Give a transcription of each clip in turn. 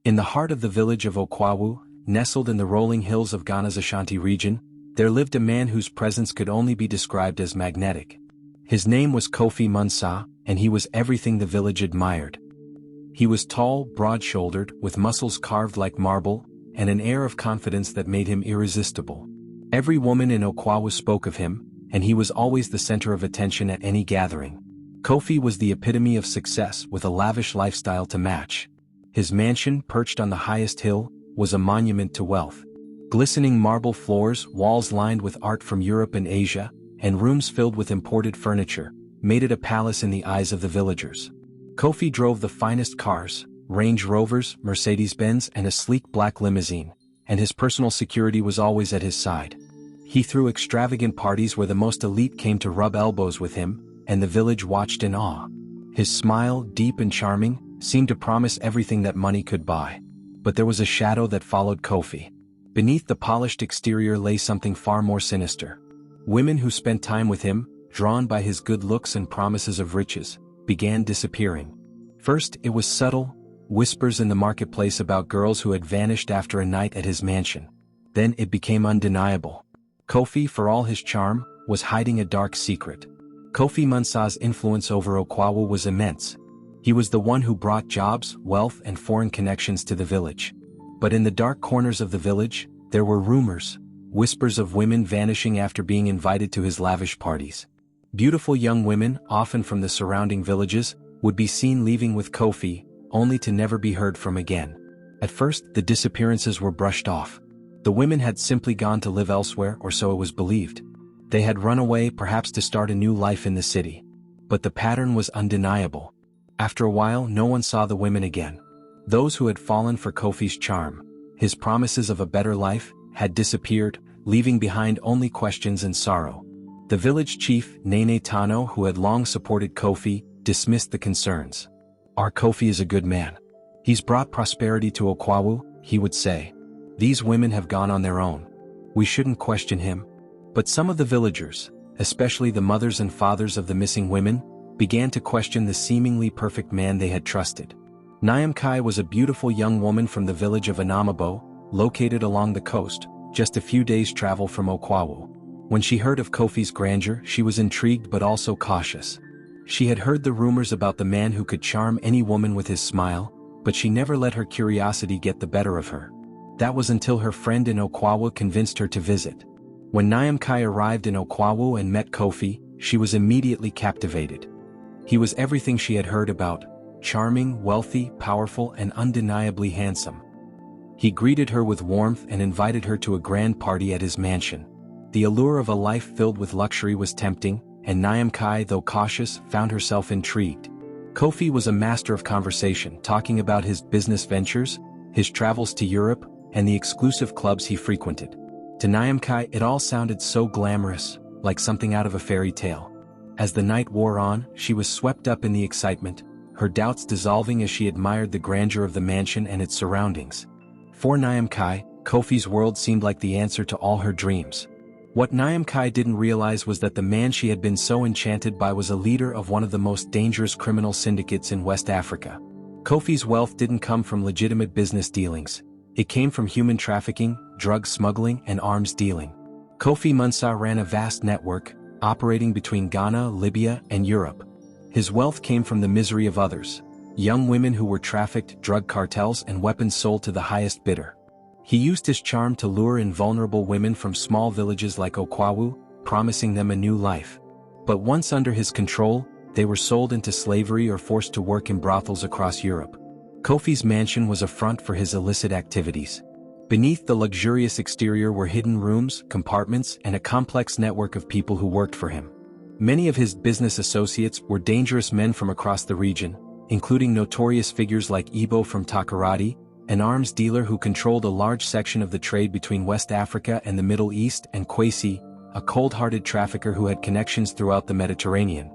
In the heart of the village of Okwawu, nestled in the rolling hills of Ghana's Ashanti region, there lived a man whose presence could only be described as magnetic. His name was Kofi Munsah, and he was everything the village admired. He was tall, broad-shouldered, with muscles carved like marble, and an air of confidence that made him irresistible. Every woman in Okwawu spoke of him, and he was always the center of attention at any gathering. Kofi was the epitome of success with a lavish lifestyle to match. His mansion, perched on the highest hill, was a monument to wealth. Glistening marble floors, walls lined with art from Europe and Asia, and rooms filled with imported furniture, made it a palace in the eyes of the villagers. Kofi drove the finest cars, Range Rovers, Mercedes-Benz, and a sleek black limousine, and his personal security was always at his side. He threw extravagant parties where the most elite came to rub elbows with him, and the village watched in awe. His smile, deep and charming, seemed to promise everything that money could buy. But there was a shadow that followed Kofi. Beneath the polished exterior lay something far more sinister. Women who spent time with him, drawn by his good looks and promises of riches, began disappearing. First, it was subtle, whispers in the marketplace about girls who had vanished after a night at his mansion. Then it became undeniable. Kofi, for all his charm, was hiding a dark secret. Kofi Munsah's influence over Okwawu was immense. He was the one who brought jobs, wealth, and foreign connections to the village. But in the dark corners of the village, there were rumors, whispers of women vanishing after being invited to his lavish parties. Beautiful young women, often from the surrounding villages, would be seen leaving with Kofi, only to never be heard from again. At first, the disappearances were brushed off. The women had simply gone to live elsewhere, or so it was believed. They had run away, perhaps to start a new life in the city. But the pattern was undeniable. After a while, no one saw the women again. Those who had fallen for Kofi's charm, his promises of a better life, had disappeared, leaving behind only questions and sorrow. The village chief, Nene Tano, who had long supported Kofi, dismissed the concerns. "Our Kofi is a good man. He's brought prosperity to Okwawu," he would say. "These women have gone on their own. We shouldn't question him." But some of the villagers, especially the mothers and fathers of the missing women, began to question the seemingly perfect man they had trusted. Nyamkai was a beautiful young woman from the village of Anamabo, located along the coast, just a few days' travel from Okwawu. When she heard of Kofi's grandeur, she was intrigued but also cautious. She had heard the rumors about the man who could charm any woman with his smile, but she never let her curiosity get the better of her. That was until her friend in Okwawu convinced her to visit. When Nyamkai arrived in Okwawu and met Kofi, she was immediately captivated. He was everything she had heard about: charming, wealthy, powerful, and undeniably handsome. He greeted her with warmth and invited her to a grand party at his mansion. The allure of a life filled with luxury was tempting, and Nyamkai, though cautious, found herself intrigued. Kofi was a master of conversation, talking about his business ventures, his travels to Europe, and the exclusive clubs he frequented. To Nyamkai, it all sounded so glamorous, like something out of a fairy tale. As the night wore on, she was swept up in the excitement, her doubts dissolving as she admired the grandeur of the mansion and its surroundings. For Nyamkai, Kofi's world seemed like the answer to all her dreams. What Nyamkai didn't realize was that the man she had been so enchanted by was a leader of one of the most dangerous criminal syndicates in West Africa. Kofi's wealth didn't come from legitimate business dealings. It came from human trafficking, drug smuggling, and arms dealing. Kofi Munsah ran a vast network, operating between Ghana, Libya, and Europe. His wealth came from the misery of others: young women who were trafficked, drug cartels, and weapons sold to the highest bidder. He used his charm to lure in vulnerable women from small villages like Okwawu, promising them a new life. But once under his control, they were sold into slavery or forced to work in brothels across Europe. Kofi's mansion was a front for his illicit activities. Beneath the luxurious exterior were hidden rooms, compartments, and a complex network of people who worked for him. Many of his business associates were dangerous men from across the region, including notorious figures like Igbo from Takoradi, an arms dealer who controlled a large section of the trade between West Africa and the Middle East, and Kwesi, a cold-hearted trafficker who had connections throughout the Mediterranean.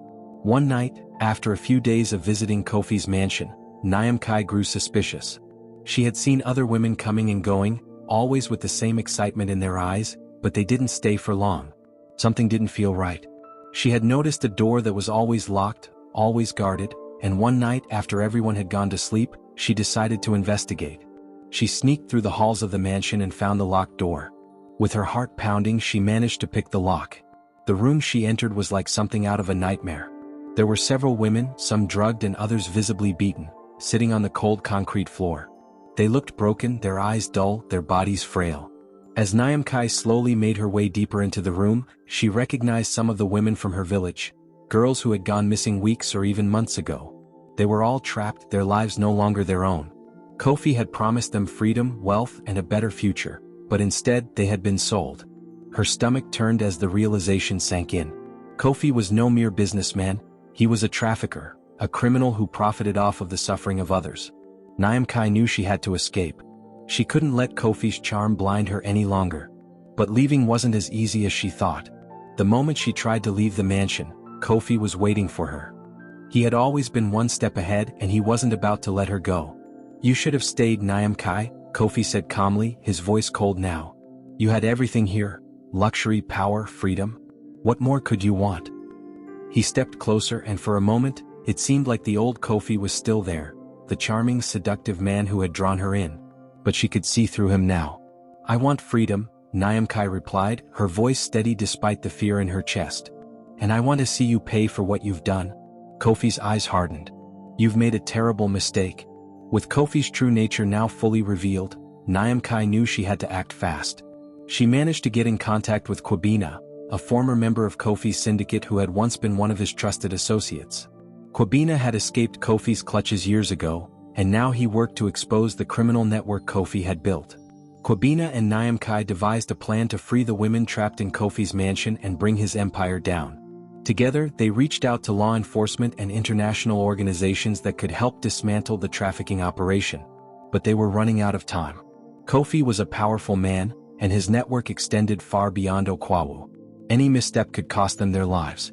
One night, after a few days of visiting Kofi's mansion, Nyamkai grew suspicious. She had seen other women coming and going, always with the same excitement in their eyes, but they didn't stay for long. Something didn't feel right. She had noticed a door that was always locked, always guarded, and one night after everyone had gone to sleep, she decided to investigate. She sneaked through the halls of the mansion and found the locked door. With her heart pounding, she managed to pick the lock. The room she entered was like something out of a nightmare. There were several women, some drugged and others visibly beaten, sitting on the cold concrete floor. They looked broken, their eyes dull, their bodies frail. As Nyamkai slowly made her way deeper into the room, she recognized some of the women from her village, girls who had gone missing weeks or even months ago. They were all trapped, their lives no longer their own. Kofi had promised them freedom, wealth, and a better future, but instead they had been sold. Her stomach turned as the realization sank in. Kofi was no mere businessman, he was a trafficker, a criminal who profited off of the suffering of others. Nyamkai knew she had to escape. She couldn't let Kofi's charm blind her any longer. But leaving wasn't as easy as she thought. The moment she tried to leave the mansion, Kofi was waiting for her. He had always been one step ahead and he wasn't about to let her go. "You should have stayed, Nyamkai," Kofi said calmly, his voice cold now. "You had everything here. Luxury, power, freedom. What more could you want?" He stepped closer and for a moment, it seemed like the old Kofi was still there, the charming, seductive man who had drawn her in. But she could see through him now. "I want freedom," Nyamkai replied, her voice steady despite the fear in her chest. "And I want to see you pay for what you've done." Kofi's eyes hardened. "You've made a terrible mistake." With Kofi's true nature now fully revealed, Nyamkai knew she had to act fast. She managed to get in contact with Kwabena, a former member of Kofi's syndicate who had once been one of his trusted associates. Kwabena had escaped Kofi's clutches years ago, and now he worked to expose the criminal network Kofi had built. Kwabena and Nyamkai devised a plan to free the women trapped in Kofi's mansion and bring his empire down. Together, they reached out to law enforcement and international organizations that could help dismantle the trafficking operation. But they were running out of time. Kofi was a powerful man, and his network extended far beyond Okwawu. Any misstep could cost them their lives.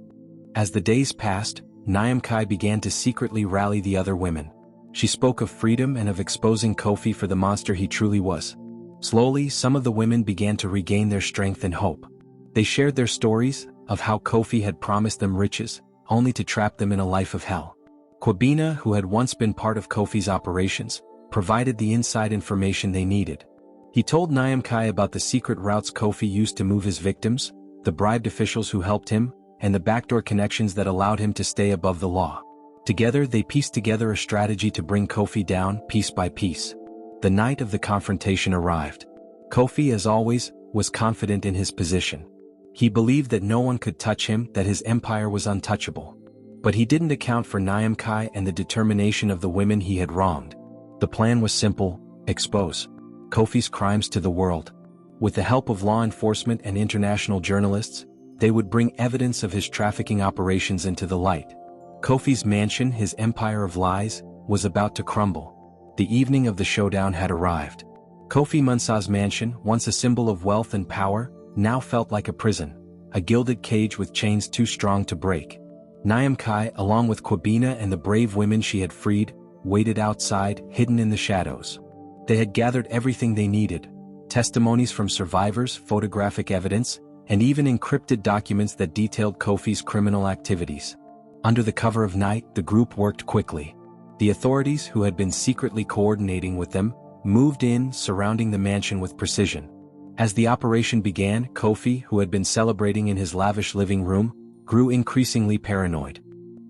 As the days passed, Nyamkai began to secretly rally the other women. She spoke of freedom and of exposing Kofi for the monster he truly was. Slowly, some of the women began to regain their strength and hope. They shared their stories of how Kofi had promised them riches, only to trap them in a life of hell. Kwabena, who had once been part of Kofi's operations, provided the inside information they needed. He told Nyamkai about the secret routes Kofi used to move his victims, the bribed officials who helped him, and the backdoor connections that allowed him to stay above the law. Together they pieced together a strategy to bring Kofi down piece by piece. The night of the confrontation arrived. Kofi, as always, was confident in his position. He believed that no one could touch him, that his empire was untouchable. But he didn't account for Nyamkai and the determination of the women he had wronged. The plan was simple: expose Kofi's crimes to the world. With the help of law enforcement and international journalists, they would bring evidence of his trafficking operations into the light. Kofi's mansion, his empire of lies, was about to crumble. The evening of the showdown had arrived. Kofi Munsa's mansion, once a symbol of wealth and power, now felt like a prison, a gilded cage with chains too strong to break. Nyamkai, along with Kwabena and the brave women she had freed, waited outside, hidden in the shadows. They had gathered everything they needed: testimonies from survivors, photographic evidence, and even encrypted documents that detailed Kofi's criminal activities. Under the cover of night, the group worked quickly. The authorities, who had been secretly coordinating with them, moved in, surrounding the mansion with precision. As the operation began, Kofi, who had been celebrating in his lavish living room, grew increasingly paranoid.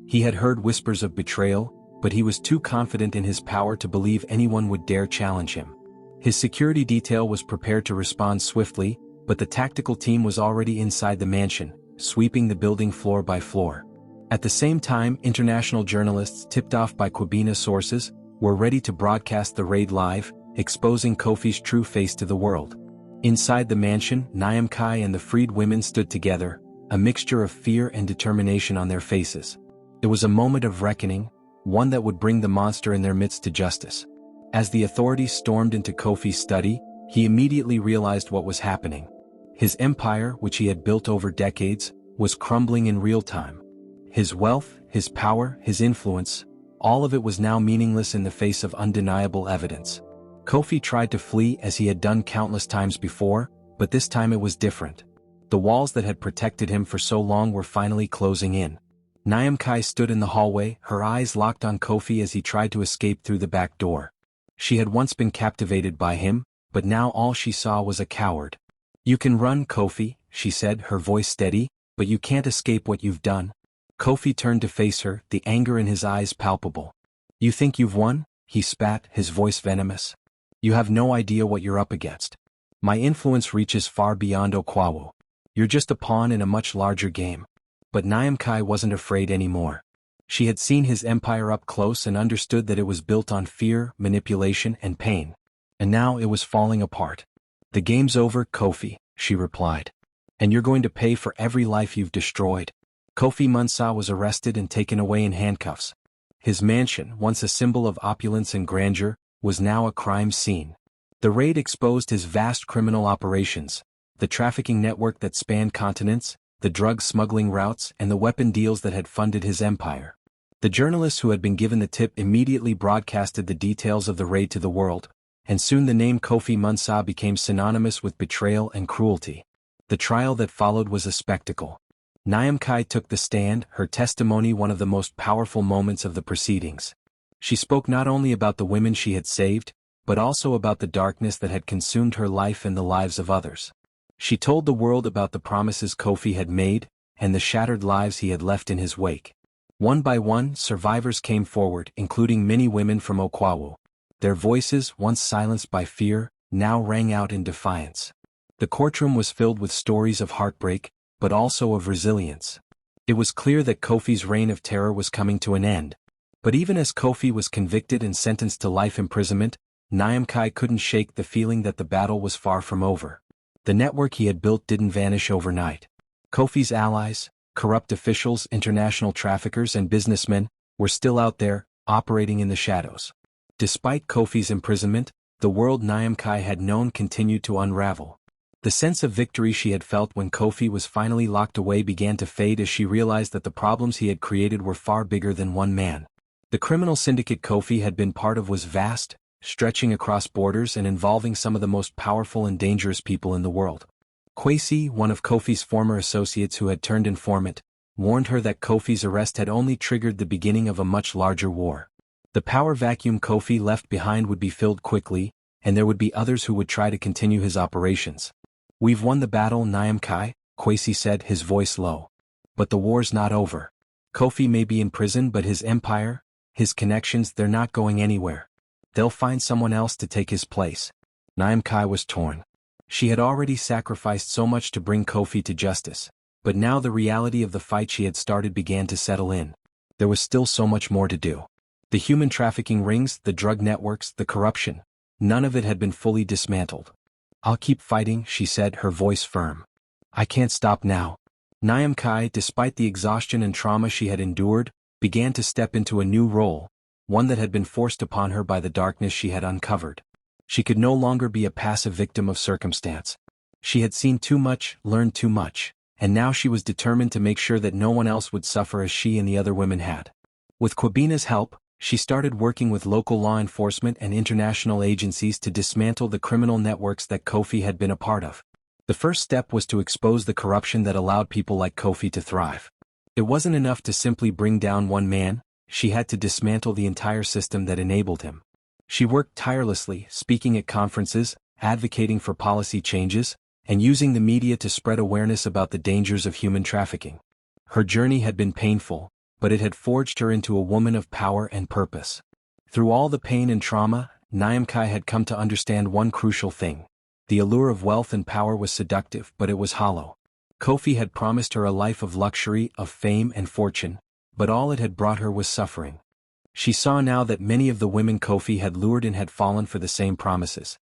He had heard whispers of betrayal, but he was too confident in his power to believe anyone would dare challenge him. His security detail was prepared to respond swiftly, but the tactical team was already inside the mansion, sweeping the building floor by floor. At the same time, international journalists, tipped off by Kwabena sources, were ready to broadcast the raid live, exposing Kofi's true face to the world. Inside the mansion, Nyamkai and the freed women stood together, a mixture of fear and determination on their faces. It was a moment of reckoning, one that would bring the monster in their midst to justice. As the authorities stormed into Kofi's study, he immediately realized what was happening. His empire, which he had built over decades, was crumbling in real time. His wealth, his power, his influence, all of it was now meaningless in the face of undeniable evidence. Kofi tried to flee as he had done countless times before, but this time it was different. The walls that had protected him for so long were finally closing in. Nyamkai stood in the hallway, her eyes locked on Kofi as he tried to escape through the back door. She had once been captivated by him, but now all she saw was a coward. "You can run, Kofi," she said, her voice steady, "but you can't escape what you've done." Kofi turned to face her, the anger in his eyes palpable. "You think you've won?" he spat, his voice venomous. "You have no idea what you're up against. My influence reaches far beyond Okwawu. You're just a pawn in a much larger game." But Nyamkai wasn't afraid anymore. She had seen his empire up close and understood that it was built on fear, manipulation, and pain. And now it was falling apart. "The game's over, Kofi," she replied. "And you're going to pay for every life you've destroyed." Kofi Munsa was arrested and taken away in handcuffs. His mansion, once a symbol of opulence and grandeur, was now a crime scene. The raid exposed his vast criminal operations, the trafficking network that spanned continents, the drug smuggling routes, and the weapon deals that had funded his empire. The journalists who had been given the tip immediately broadcasted the details of the raid to the world, and soon the name Kofi Munsa became synonymous with betrayal and cruelty. The trial that followed was a spectacle. Nyamkai took the stand, her testimony one of the most powerful moments of the proceedings. She spoke not only about the women she had saved, but also about the darkness that had consumed her life and the lives of others. She told the world about the promises Kofi had made, and the shattered lives he had left in his wake. One by one, survivors came forward, including many women from Okwawu. Their voices, once silenced by fear, now rang out in defiance. The courtroom was filled with stories of heartbreak, but also of resilience. It was clear that Kofi's reign of terror was coming to an end. But even as Kofi was convicted and sentenced to life imprisonment, Nyamkai couldn't shake the feeling that the battle was far from over. The network he had built didn't vanish overnight. Kofi's allies, corrupt officials, international traffickers, and businessmen, were still out there, operating in the shadows. Despite Kofi's imprisonment, the world Nyamkai had known continued to unravel. The sense of victory she had felt when Kofi was finally locked away began to fade as she realized that the problems he had created were far bigger than one man. The criminal syndicate Kofi had been part of was vast, stretching across borders and involving some of the most powerful and dangerous people in the world. Kwesi, one of Kofi's former associates who had turned informant, warned her that Kofi's arrest had only triggered the beginning of a much larger war. The power vacuum Kofi left behind would be filled quickly, and there would be others who would try to continue his operations. "We've won the battle, Nyamkai," Kwesi said, his voice low. "But the war's not over. Kofi may be in prison, but his empire, his connections, they're not going anywhere. They'll find someone else to take his place." Nyamkai was torn. She had already sacrificed so much to bring Kofi to justice, but now the reality of the fight she had started began to settle in. There was still so much more to do. The human trafficking rings, the drug networks, the corruption, none of it had been fully dismantled. "I'll keep fighting," she said, her voice firm. "I can't stop now." Nyamkai, despite the exhaustion and trauma she had endured, began to step into a new role, one that had been forced upon her by the darkness she had uncovered. She could no longer be a passive victim of circumstance. She had seen too much, learned too much, and now she was determined to make sure that no one else would suffer as she and the other women had. With Kwabina's help, she started working with local law enforcement and international agencies to dismantle the criminal networks that Kofi had been a part of. The first step was to expose the corruption that allowed people like Kofi to thrive. It wasn't enough to simply bring down one man, she had to dismantle the entire system that enabled him. She worked tirelessly, speaking at conferences, advocating for policy changes, and using the media to spread awareness about the dangers of human trafficking. Her journey had been painful, but it had forged her into a woman of power and purpose. Through all the pain and trauma, Nyamkai had come to understand one crucial thing. The allure of wealth and power was seductive, but it was hollow. Kofi had promised her a life of luxury, of fame and fortune, but all it had brought her was suffering. She saw now that many of the women Kofi had lured in had fallen for the same promises.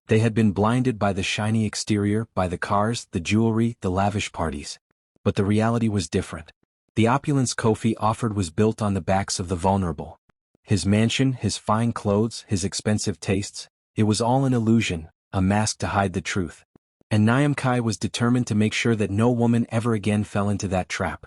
They had been blinded by the shiny exterior, by the cars, the jewelry, the lavish parties. But the reality was different. The opulence Kofi offered was built on the backs of the vulnerable. His mansion, his fine clothes, his expensive tastes, it was all an illusion, a mask to hide the truth. And Nyamkai was determined to make sure that no woman ever again fell into that trap.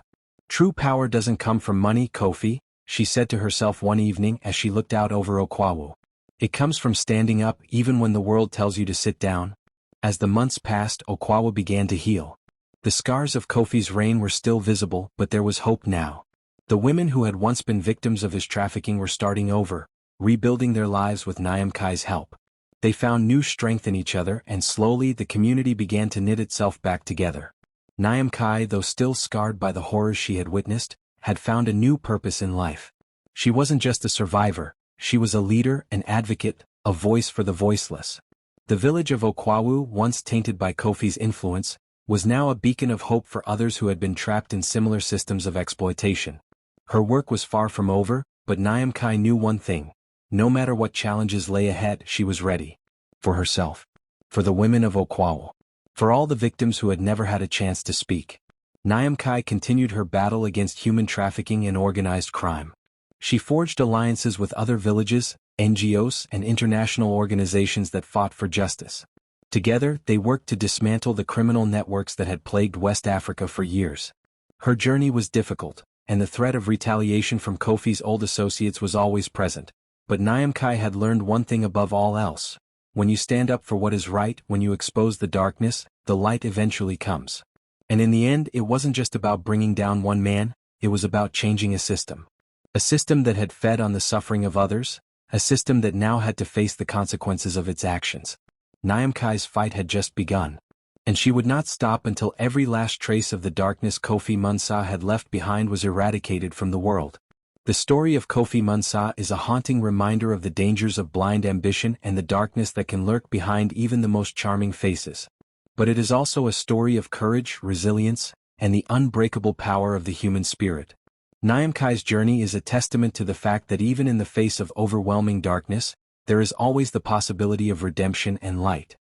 "True power doesn't come from money, Kofi," she said to herself one evening as she looked out over Okwawu. "It comes from standing up even when the world tells you to sit down." As the months passed, Okwawu began to heal. The scars of Kofi's reign were still visible, but there was hope now. The women who had once been victims of his trafficking were starting over, rebuilding their lives with Nyamkai's help. They found new strength in each other, and slowly the community began to knit itself back together. Nyamkai, though still scarred by the horrors she had witnessed, had found a new purpose in life. She wasn't just a survivor, she was a leader, an advocate, a voice for the voiceless. The village of Okwawu, once tainted by Kofi's influence, was now a beacon of hope for others who had been trapped in similar systems of exploitation. Her work was far from over, but Nyamkai knew one thing: no matter what challenges lay ahead, she was ready. For herself. For the women of Okwawu. For all the victims who had never had a chance to speak. Nyamkai continued her battle against human trafficking and organized crime. She forged alliances with other villages, NGOs, and international organizations that fought for justice. Together, they worked to dismantle the criminal networks that had plagued West Africa for years. Her journey was difficult, and the threat of retaliation from Kofi's old associates was always present. But Nyamkai had learned one thing above all else: when you stand up for what is right, when you expose the darkness, the light eventually comes. And in the end, it wasn't just about bringing down one man, it was about changing a system. A system that had fed on the suffering of others, a system that now had to face the consequences of its actions. Nyamkai's fight had just begun. And she would not stop until every last trace of the darkness Kofi Munsa had left behind was eradicated from the world. The story of Kofi Munsa is a haunting reminder of the dangers of blind ambition and the darkness that can lurk behind even the most charming faces. But it is also a story of courage, resilience, and the unbreakable power of the human spirit. Nyamkai's journey is a testament to the fact that even in the face of overwhelming darkness, there is always the possibility of redemption and light.